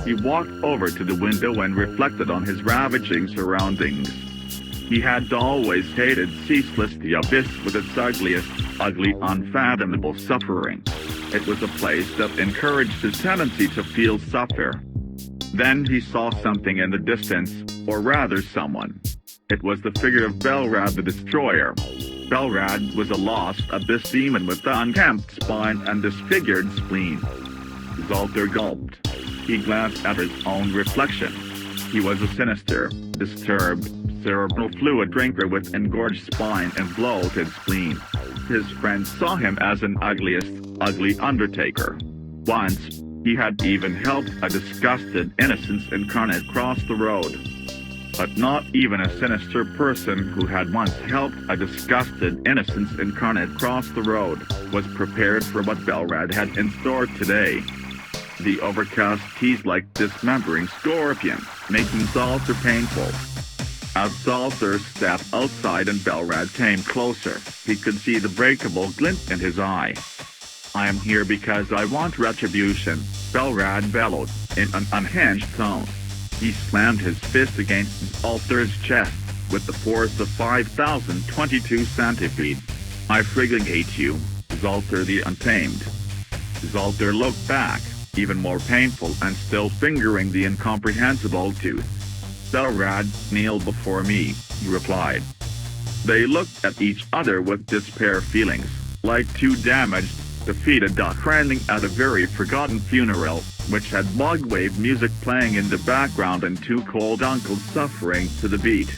He walked over to the window and reflected on his ravaging surroundings. He had always hated Ceaseless, the abyss with its ugliest, ugly, unfathomable suffering. It was a place that encouraged his tendency to feel suffer. Then he saw something in the distance, or rather someone. It was the figure of Belrad the Destroyer. Belrad was a lost abyss demon with the unkempt spine and disfigured spleen. Zalthor gulped. He glanced at his own reflection. He was a sinister, disturbed, cerebral fluid drinker with engorged spine and bloated spleen. His friends saw him as an ugliest, ugly Undertaker. Once, he had even helped a disgusted Innocence Incarnate cross the road. But not even a sinister person who had once helped a disgusted Innocence Incarnate cross the road was prepared for what Belrad had in store today. The overcast teased like dismembering scorpion, making Zalthor painful. As Zalthor stepped outside and Belrad came closer, he could see the breakable glint in his eye. "I am here because I want retribution," Belrad bellowed, in an unhinged tone. He slammed his fist against Zalthor's chest, with the force of 5,022 centipede. "I frigging hate you, Zalthor the Untamed." Zalthor looked back, even more painful and still fingering the incomprehensible tooth. "Belrad, kneel before me," he replied. They looked at each other with despair feelings, like two damaged, defeated duck rending at a very forgotten funeral, which had M.O.G wave music playing in the background and two cold uncles suffering to the beat.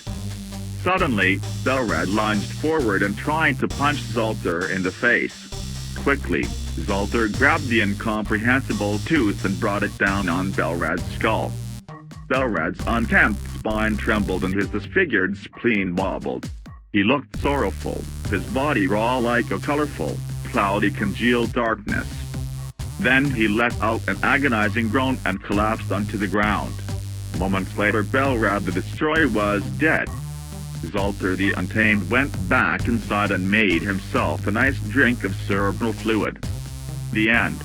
Suddenly, Belrad lunged forward and tried to punch Zalthor in the face. Quickly, Zalthor grabbed the incomprehensible tooth and brought it down on Belrad's skull. Belrad's unkempt spine trembled and his disfigured spleen wobbled. He looked sorrowful, his body raw like a colorful, cloudy congealed darkness. Then he let out an agonizing groan and collapsed onto the ground. Moments later, Belrad the Destroyer was dead. Zalthor the Untamed went back inside and made himself a nice drink of cerebral fluid. The end.